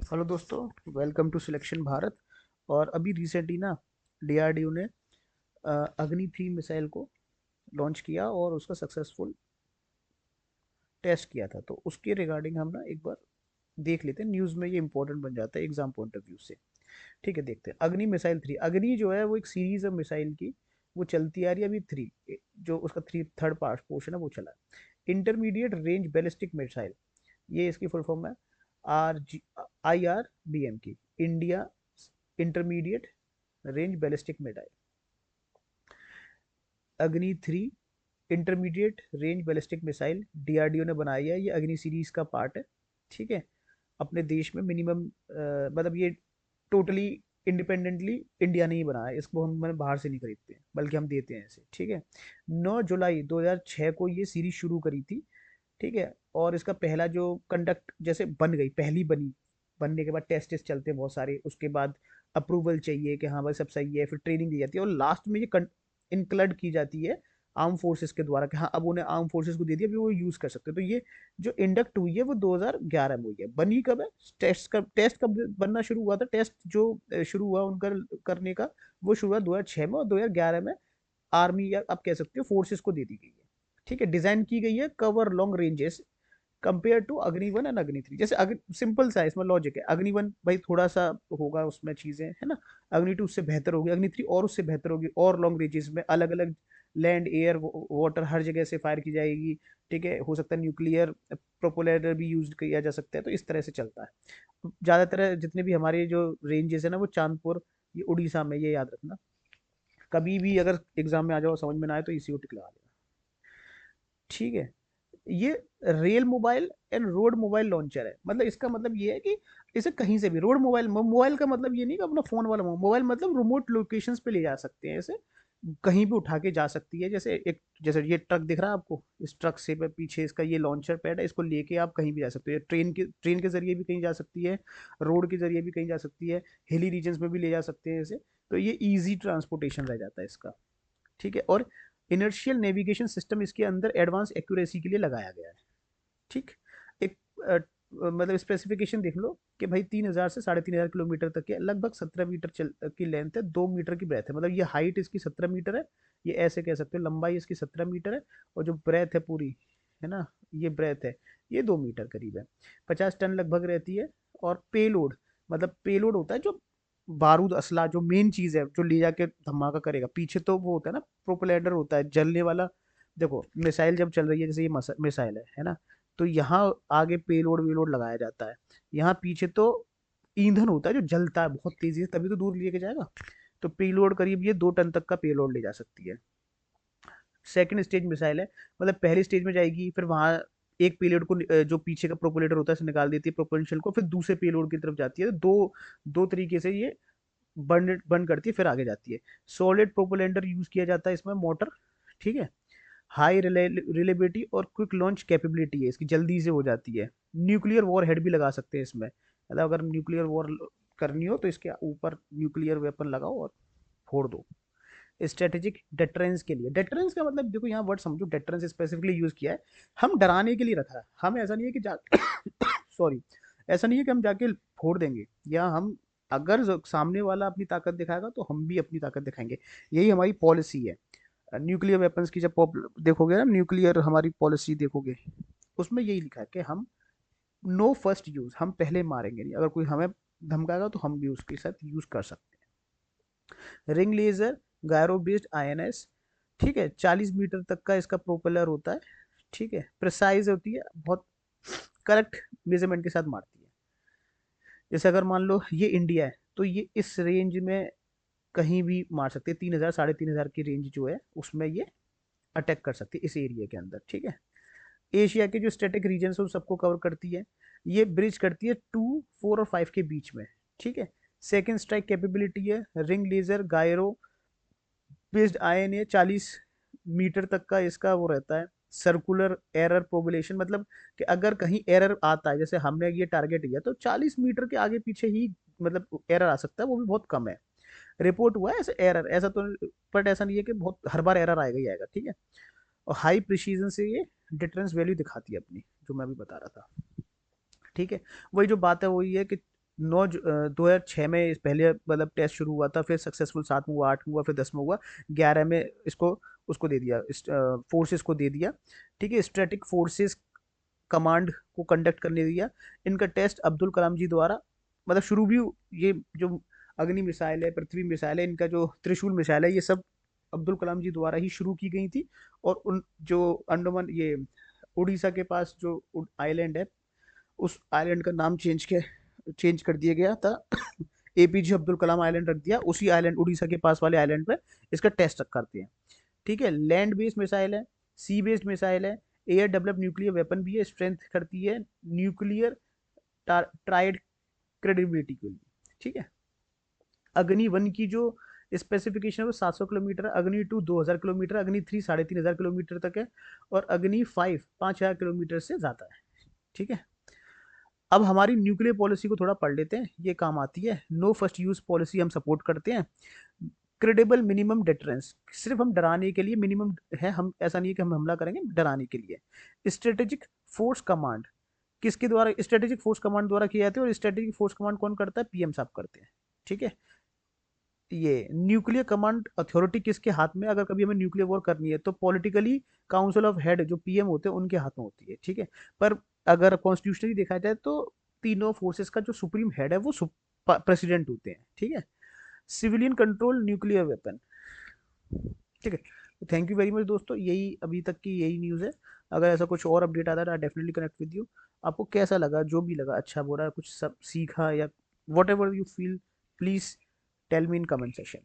Hello दोस्तों, welcome to selection Bharat. और अभी रिसेंटली ना डीआरडीओ ने अग्नि 3 मिसाइल को लॉन्च किया और उसका सक्सेसफुल टेस्ट किया था। तो उसके रिगार्डिंग हम ना एक बार देख लेते हैं। न्यूज़ में ये इंपॉर्टेंट बन जाता है एग्जाम पॉइंट ऑफ व्यू से। ठीक है, देखते हैं। अग्नि मिसाइल 3, अग्नि जो है वो एक सीरीज ऑफ मिसाइल की वो चलती आ रही है अभी। थ्री जो उसका थर्ड पार्ट पोर्शन है वो चला है। इंटरमीडिएट रेंज बैलिस्टिक मिसाइल, ये इसकी फुल फॉर्म है। IRBM की, India intermediate range ballistic missile. अग्नि 3 intermediate range ballistic missile DRDO ने बनाई है। ये अग्नि सीरीज का पार्ट है। ठीक है, अपने देश में मिनिमम मतलब ये टोटली इंडिपेंडेंटली इंडिया ने ही बनाया है। इसको हम मैंने बाहर से नहीं खरीदते हैं, बल्कि हम देते हैं इसे। ठीक है, 9 जुलाई 2006 को ये सीरीज शुरू करी थी। ठीक है, और इसका पहला जो कंडक्ट जैसे बन गई, पहली बनी, बनने के बाद टेस्ट टेस्ट चलते हैं बहुत सारे। उसके बाद अप्रूवल चाहिए कि हाँ भाई सब सही है, फिर ट्रेनिंग दी जाती है और लास्ट में ये इंक्लड की जाती है आर्म फोर्सेस के द्वारा कि हाँ अब उन्हें आर्म फोर्सेस को दे दिया, अभी वो यूज कर सकते हैं। तो ये जो इंडक्ट हुई है वो 2011 में हुई है। बनी कब है, टेस्ट कब बनना शुरू हुआ था, टेस्ट जो शुरू हुआ उनका करने का, वो शुरू हुआ 2006 में, और 2011 में आर्मी या आप कह सकते हो फोर्सेस को दे दी गई है। ठीक है, डिजाइन की गई है cover long ranges compare to Agni 1 and अग्नि 3। जैसे सिंपल सा है, इसमें लॉजिक है। अग्नि 1 भाई थोड़ा सा होगा उसमें चीजें, है ना। अग्नि 2 उससे बेहतर होगी, अग्नि 3 और उससे बेहतर होगी, और लॉन्ग रेंजेस में अलग अलग लैंड एयर वाटर हर जगह से फायर की जाएगी। ठीक है, हो सकता है न्यूक्लियर प्रोपोलेटर भी यूज किया जा सकता है। तो इस तरह से चलता है ज्यादातर। जितने भी हमारे जो रेंजेस है ना वो चांदपुर, ये उड़ीसा में, ये याद रखना। कभी भी अगर एग्जाम में आ जाओ समझ में ना आए तो इसी को टिक लगा लेना। ठीक है, ये rail mobile and road mobile launcher है। मतलब इसका मतलब ये है कि इसे कहीं से भी, रोड मोबाइल, मोबाइल का मतलब ये नहीं कि अपना फोन वाला मोबाइल, मतलब रिमोट लोकेशंस पे ले जा सकते हैं इसे। कहीं भी उठा के जा सकती है। जैसे ये ट्रक दिख रहा है आपको, इस ट्रक से पीछे इसका ये लॉन्चर पैड है, इसको लेके आप कहीं भी जा सकते हो। ट्रेन के जरिए भी कहीं जा सकती है, रोड के जरिए भी कहीं जा सकती है, हिली रीजन्स में भी ले जा सकते हैं इसे। तो ये इजी ट्रांसपोर्टेशन रह जाता है इसका। ठीक है, और इनर्शियल नेविगेशन सिस्टम इसके अंदर एडवांस एक्यूरेसी के लिए लगाया गया है। ठीक, एक मतलब स्पेसिफिकेशन देख लो कि भाई 3,000 से 3,500 किलोमीटर तक के, लगभग 17 मीटर की लेंथ है, 2 मीटर की ब्रेथ है। मतलब ये हाइट इसकी 17 मीटर है, ये ऐसे कह सकते हो। लंबाई इसकी 17 मीटर है, और जो ब्रेथ है पूरी, है ना, ये ब्रेथ है, ये 2 मीटर करीब है। 50 टन लगभग रहती है। और पेलोड, मतलब पेलोड होता है जो बारूद असला, जो मेन चीज है जो ले जाके धमाका करेगा। पीछे तो वो होता है ना, प्रोपेलर होता है जलने वाला। देखो मिसाइल जब चल रही है, जैसे ये मिसाइल है ना, तो यहाँ आगे पेलोड वेलोड लगाया जाता है। यहाँ पीछे तो ईंधन होता है जो जलता है बहुत तेजी से, तभी तो दूर लेके जाएगा। तो पेलोड करीब ये 2 टन तक का पेलोड ले जा सकती है। सेकंड स्टेज मिसाइल है, मतलब पहली स्टेज में जाएगी, फिर वहां एक पेलोड को जो पीछे का प्रोपेलर होता है उसे निकाल देती है प्रोपेंशियल को, फिर दूसरे पेलोड की तरफ जाती है। तो दो दो तरीके से ये बर्न करती है, फिर आगे जाती है। सॉलिड प्रोपेलेंटर यूज किया जाता है इसमें, मोटर। ठीक है, हाई रिलेबिलिटी और क्विक लॉन्च कैपेबिलिटी है इसकी, जल्दी से हो जाती है। न्यूक्लियर वॉर हेड भी लगा सकते हैं इसमें, मतलब अगर न्यूक्लियर वॉर करनी हो तो इसके ऊपर न्यूक्लियर वेपन लगाओ और फोड़ दो। स्ट्रेटेजिक डेटरेंस के लिए, डेटरेंस का मतलब देखो यहाँ वर्ड समझो, डेटरेंस स्पेसिफिकली यूज किया है। हम डराने के लिए रखा है, हम ऐसा नहीं है कि जा सॉरी, ऐसा नहीं है कि हम जाके फोड़ देंगे, या हम अगर सामने वाला अपनी ताकत दिखाएगा तो हम भी अपनी ताकत दिखाएंगे। यही हमारी पॉलिसी है। न्यूक्लियर वेपन्स की जब देखोगे ना, न्यूक्लियर हमारी पॉलिसी देखोगे, उसमें यही लिखा है कि हम नो फर्स्ट यूज, हम पहले मारेंगे नहीं। अगर कोई हमें धमकाएगा तो हम भी उसके साथ यूज कर सकते हैं। Ring laser gyro based INS। ठीक है, 40 मीटर तक का इसका प्रोपेलर होता है। ठीक है, प्रिसाइज होती है, बहुत करेक्ट मेजरमेंट के साथ मारती है। जैसे अगर मान लो ये इंडिया है, तो ये इस रेंज में कहीं भी मार सकते हैं। 3,000 3,500 की रेंज जो है उसमें ये अटैक कर सकती है इस एरिया के अंदर। ठीक है, एशिया के जो स्टैटिक रीजन है उन सबको कवर करती है। ये ब्रिज करती है 2, 4 और 5 के बीच में। ठीक है, सेकेंड स्ट्राइक कैपेबिलिटी है। Ring laser gyro based INA, 40 metre तक का इसका वो रहता है। सर्कुलर एरर प्रोबेलेशन, मतलब कि अगर कहीं एरर आता है, जैसे हमने ये टारगेट किया, तो 40 मीटर के आगे पीछे ही मतलब एरर आ सकता है, वो भी बहुत कम है। रिपोर्ट हुआ है ऐसे एरर, ऐसा तो, बट ऐसा नहीं है कि बहुत हर बार एरर आएगा ही आएगा। ठीक है, और हाई प्रिसीजन से ये डिटरेंस वैल्यू दिखाती है अपनी, जो मैं अभी बता रहा था। ठीक है, वही जो बात है वही है कि 2006 में इस पहले मतलब टेस्ट शुरू हुआ था, फिर सक्सेसफुल 7 में हुआ, 8 में हुआ, फिर 10 में हुआ, 11 में इसको उसको दे दिया, फोर्सेस को दे दिया। ठीक है, स्ट्रेटिक फोर्सेस कमांड को कंडक्ट करने दिया। इनका टेस्ट अब्दुल कलाम जी द्वारा, मतलब शुरू भी, ये जो अग्नि मिसाइल है, पृथ्वी मिसाइल है, इनका जो त्रिशूल मिसाइल है, ये सब अब्दुल कलाम जी द्वारा ही शुरू की गई थी। और उन जो अंडमान, ये उड़ीसा के पास जो आइलैंड है, उस आइलैंड का नाम चेंज कर दिया गया था। एपीजे अब्दुल कलाम आइलैंड रख दिया, उसी आइलैंड, उड़ीसा के पास वाले आइलैंड पे इसका टेस्ट करते हैं। ठीक है, लैंड बेस्ड मिसाइल है, सी बेस्ड मिसाइल है, एयर डेवलप न्यूक्लियर वेपन भी है, स्ट्रेंथ करती है न्यूक्लियर ट्राइड क्रेडिबिलिटी के लिए। ठीक है, अग्नि वन की जो स्पेसिफिकेशन है वो 700 किलोमीटर है, अग्नि टू 2000 किलोमीटर, अग्नि थ्री 3500 किलोमीटर तक है, और अग्नि फाइव 5000 किलोमीटर से ज़्यादा है। ठीक है, अब हमारी न्यूक्लियर पॉलिसी को थोड़ा पढ़ लेते हैं, ये काम आती है। नो फर्स्ट यूज पॉलिसी हम सपोर्ट करते हैं। क्रेडिबल मिनिमम डिटरेंस, सिर्फ हम डराने के लिए मिनिमम है, हम ऐसा नहीं है कि हम हमला करेंगे, डराने के लिए। स्ट्रेटेजिक फोर्स कमांड किसके द्वारा, स्ट्रेटेजिक फोर्स कमांड द्वारा किया जाता है, और स्ट्रेटेजिक फोर्स कमांड कौन करता है, पीएम साहब करते हैं। ठीक है, ये न्यूक्लियर कमांड अथॉरिटी किसके हाथ में, अगर कभी हमें न्यूक्लियर वॉर करनी है तो पॉलिटिकली काउंसिल ऑफ हेड जो पीएम होते हैं उनके हाथ में होती है। ठीक है, पर अगर कॉन्स्टिट्यूशनली देखा जाए तो तीनों फोर्सेस का जो सुप्रीम हेड है वो प्रेसिडेंट होते हैं। ठीक है, सिविलियन कंट्रोल न्यूक्लियर वेपन। ठीक है, तो थैंक यू वेरी मच दोस्तों, यही अभी तक की यही न्यूज़ है। अगर ऐसा कुछ और अपडेट आता है, I definitely connect with you. आपको कैसा लगा, जो भी लगा, अच्छा बुरा, कुछ सब सीखा या whatever you feel, please tell me in comment section.